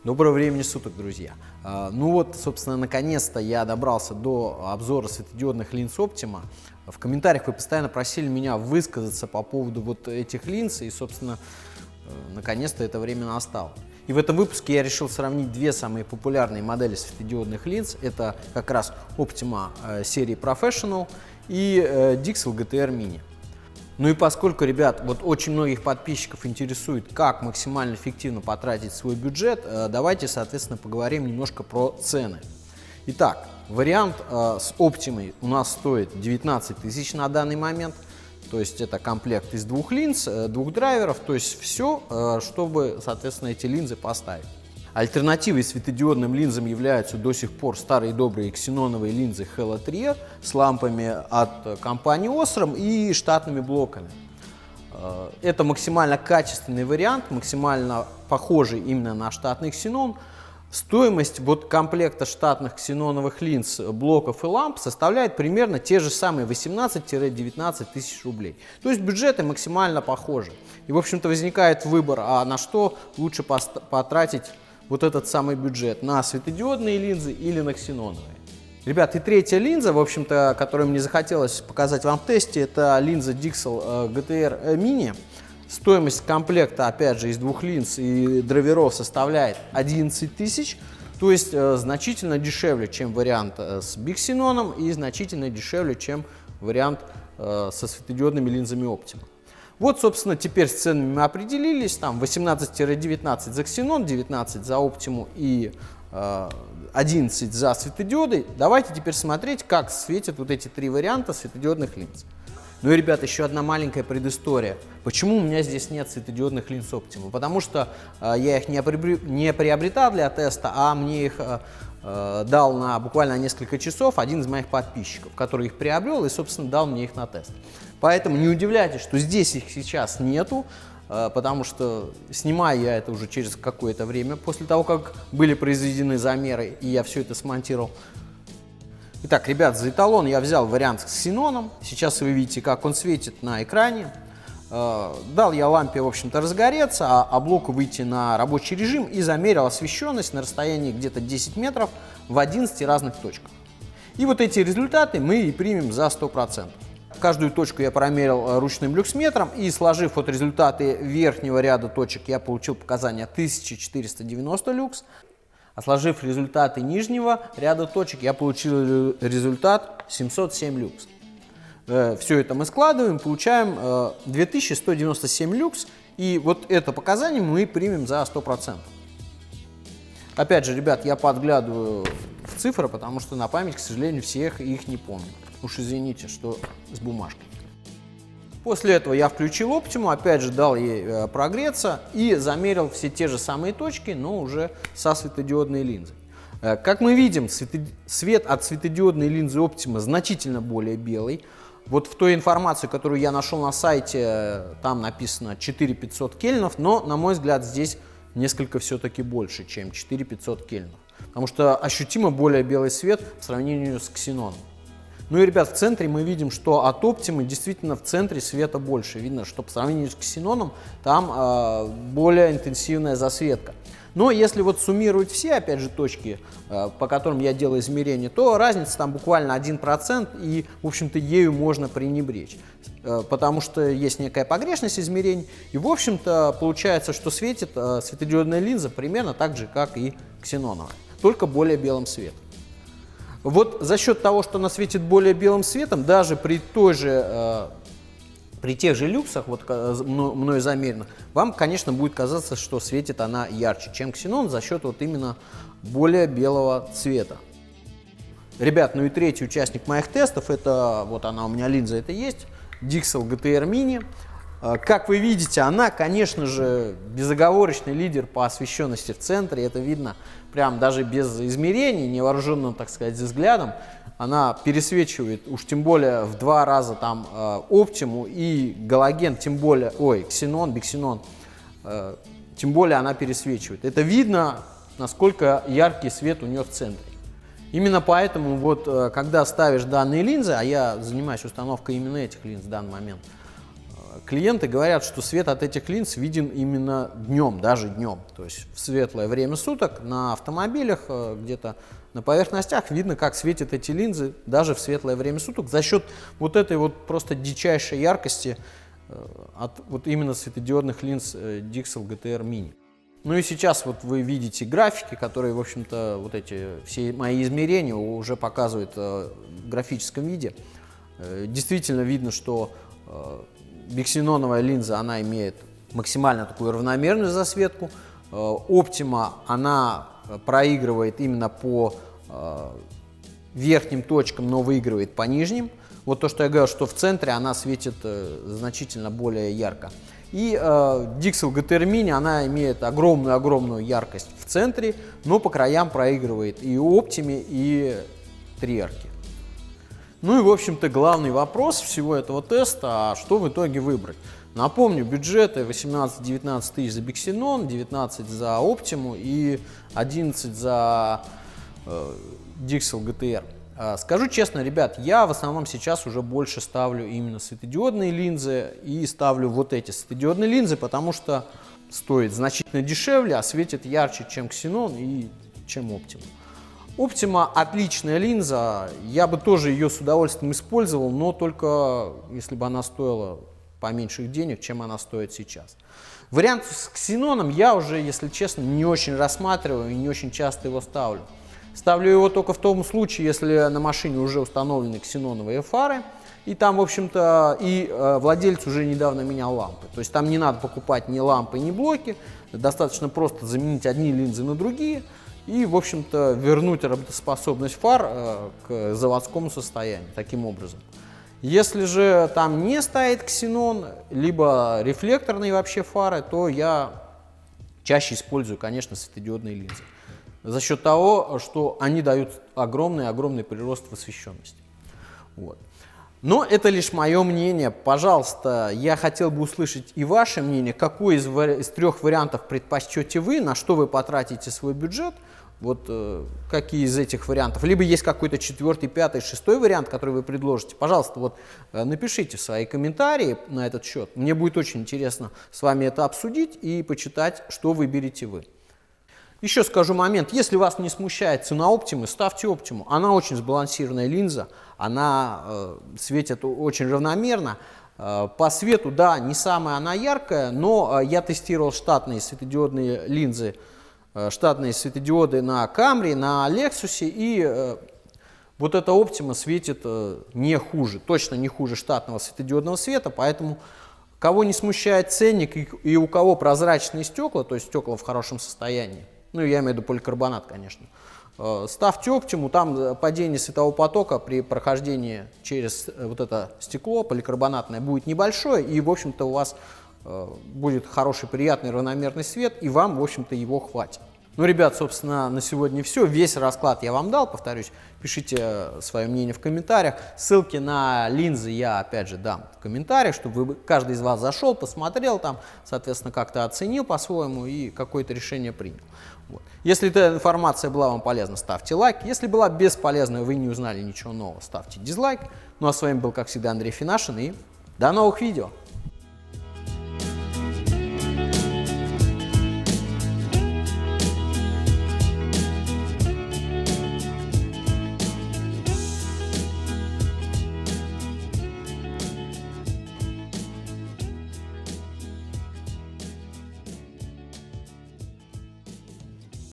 Доброго времени суток, друзья! Ну вот, собственно, наконец-то я добрался до обзора светодиодных линз Optima. В комментариях вы постоянно просили меня высказаться по поводу вот этих линз, и, собственно, наконец-то это время настало. И в этом выпуске я решил сравнить две самые популярные модели светодиодных линз. Это как раз Optima серии Professional и Dixel GTR Mini. Ну и поскольку, ребят, вот очень многих подписчиков интересует, как максимально эффективно потратить свой бюджет, давайте, соответственно, поговорим немножко про цены. Итак, вариант с Optima у нас стоит 19 тысяч на данный момент. То есть это комплект из двух линз, двух драйверов, то есть все, чтобы, соответственно, эти линзы поставить. Альтернативой светодиодным линзам являются до сих пор старые добрые ксеноновые линзы Hella 3R с лампами от компании Osram и штатными блоками. Это максимально качественный вариант, максимально похожий именно на штатный ксенон. Стоимость вот комплекта штатных ксеноновых линз, блоков и ламп составляет примерно те же самые 18-19 тысяч рублей. То есть бюджеты максимально похожи. И, в общем-то, возникает выбор, а на что лучше потратить вот этот самый бюджет, на светодиодные линзы или на ксеноновые. Ребят, и третья линза, в общем-то, которую мне захотелось показать вам в тесте, это линза Dixel GTR Mini. Стоимость комплекта, опять же, из двух линз и драйверов составляет 11 тысяч, то есть значительно дешевле, чем вариант с биксеноном, и значительно дешевле, чем вариант со светодиодными линзами Optima. Вот, собственно, теперь с ценами мы определились, там 18-19 за ксенон, 19 за Optima и 11 за светодиоды. Давайте теперь смотреть, как светят вот эти три варианта светодиодных линз. Ну и, ребят, еще одна маленькая предыстория. Почему у меня здесь нет светодиодных линз Optima? Потому что я их не приобретал для теста, а мне их дал буквально несколько часов один из моих подписчиков, который их приобрел и, собственно, дал мне их на тест. Поэтому не удивляйтесь, что здесь их сейчас нету, потому что снимаю я это уже через какое-то время, после того, как были произведены замеры, и я все это смонтировал. Итак, ребят, за эталон я взял вариант с ксеноном. Сейчас вы видите, как он светит на экране. Дал я лампе, в общем-то, разгореться, а блоку выйти на рабочий режим и замерил освещенность на расстоянии где-то 10 метров в 11 разных точках. И вот эти результаты мы и примем за 100%. Каждую точку я промерил ручным люксметром, и, сложив вот результаты верхнего ряда точек, я получил показания 1490 люкс. А сложив результаты нижнего ряда точек, я получил результат 707 люкс. Все это мы складываем, получаем 2197 люкс, и вот это показание мы примем за 100%. Опять же, ребят, я подглядываю в цифры, потому что на память, к сожалению, всех их не помню. Уж извините, что с бумажкой. После этого я включил Optima, опять же дал ей прогреться и замерил все те же самые точки, но уже со светодиодной линзой. Как мы видим, свет от светодиодной линзы Optima значительно более белый. Вот в той информации, которую я нашел на сайте, там написано 4500 кельвинов, но, на мой взгляд, здесь несколько все-таки больше, чем 4500 кельвинов, потому что ощутимо более белый свет в сравнении с ксеноном. Ну и, ребят, в центре мы видим, что от Optima действительно в центре света больше. Видно, что по сравнению с ксеноном там более интенсивная засветка. Но если вот суммировать все, опять же, точки, по которым я делаю измерения, то разница там буквально 1%, и, в общем-то, ею можно пренебречь. Потому что есть некая погрешность измерений, и, в общем-то, получается, что светит светодиодная линза примерно так же, как и ксеноновая, только более белым светом. Вот за счет того, что она светит более белым светом, даже при тех же люксах, вот мной замеренных, вам, конечно, будет казаться, что светит она ярче, чем ксенон, за счет вот именно более белого цвета. Ребят, ну и третий участник моих тестов, это вот она у меня линза, это есть, Dixel GTR Mini. Как вы видите, она, конечно же, безоговорочный лидер по освещенности в центре, это видно прям даже без измерений, невооруженным, так сказать, взглядом. Она пересвечивает, уж тем более в 2 раза там Optima и галоген, тем более, ксенон, биксенон, тем более она пересвечивает. Это видно, насколько яркий свет у нее в центре. Именно поэтому вот, когда ставишь данные линзы, а я занимаюсь установкой именно этих линз в данный момент, клиенты говорят, что свет от этих линз виден именно днем, даже днем. То есть в светлое время суток на автомобилях, где-то на поверхностях видно, как светят эти линзы даже в светлое время суток за счет вот этой вот просто дичайшей яркости от вот именно светодиодных линз Dixel GTR Mini. Ну и сейчас вот вы видите графики, которые, в общем-то, вот эти все мои измерения уже показывают в графическом виде. Действительно видно, что биксеноновая линза, она имеет максимально такую равномерную засветку. Optima, она проигрывает именно по верхним точкам, но выигрывает по нижним. Вот то, что я говорил, что в центре она светит значительно более ярко. И Dixel GTR Mini, она имеет огромную яркость в центре, но по краям проигрывает и Optima, и Триарке. Ну и, в общем-то, главный вопрос всего этого теста, а что в итоге выбрать? Напомню, бюджеты 18-19 тысяч за Bixenon, 19 за Optima и 11 за Dixel GTR. Скажу честно, ребят, я в основном сейчас уже больше ставлю именно светодиодные линзы и ставлю вот эти светодиодные линзы, потому что стоит значительно дешевле, а светит ярче, чем Xenon и чем Optima. Optima отличная линза, я бы тоже ее с удовольствием использовал, но только если бы она стоила поменьше денег, чем она стоит сейчас. Вариант с Xenon я уже, если честно, не очень рассматриваю и не очень часто его ставлю. Ставлю его только в том случае, если на машине уже установлены ксеноновые фары, и там, в общем-то, и владелец уже недавно менял лампы. То есть там не надо покупать ни лампы, ни блоки, достаточно просто заменить одни линзы на другие и, в общем-то, вернуть работоспособность фар к заводскому состоянию таким образом. Если же там не стоит ксенон, либо рефлекторные вообще фары, то я чаще использую, конечно, светодиодные линзы. За счет того, что они дают огромный прирост в освещенности. Вот. Но это лишь мое мнение. Пожалуйста, я хотел бы услышать и ваше мнение, какой из трех вариантов предпочтете вы, на что вы потратите свой бюджет, вот какие из этих вариантов. Либо есть какой-то четвертый, пятый, шестой вариант, который вы предложите. Пожалуйста, вот напишите свои комментарии на этот счет. Мне будет очень интересно с вами это обсудить и почитать, что выберете вы. Еще скажу момент, если вас не смущает цена Optima, ставьте Optima. Она очень сбалансированная линза, она светит очень равномерно. По свету, да, не самая она яркая, но я тестировал штатные светодиодные линзы, штатные светодиоды на Camry, на Lexus, и вот эта Optima светит не хуже, точно не хуже штатного светодиодного света, поэтому кого не смущает ценник и у кого прозрачные стекла, то есть стекла в хорошем состоянии, ну, я имею в виду поликарбонат, конечно. Ставьте Optima, там падение светового потока при прохождении через вот это стекло поликарбонатное будет небольшое, и, в общем-то, у вас будет хороший, приятный, равномерный свет, и вам, в общем-то, его хватит. Ну, ребят, собственно, на сегодня все. Весь расклад я вам дал, повторюсь. Пишите свое мнение в комментариях. Ссылки на линзы я, опять же, дам в комментариях, чтобы каждый из вас зашел, посмотрел там, соответственно, как-то оценил по-своему и какое-то решение принял. Вот. Если эта информация была вам полезна, ставьте лайк. Если была бесполезна, вы не узнали ничего нового, ставьте дизлайк. Ну, а с вами был, как всегда, Андрей Финашин, и до новых видео!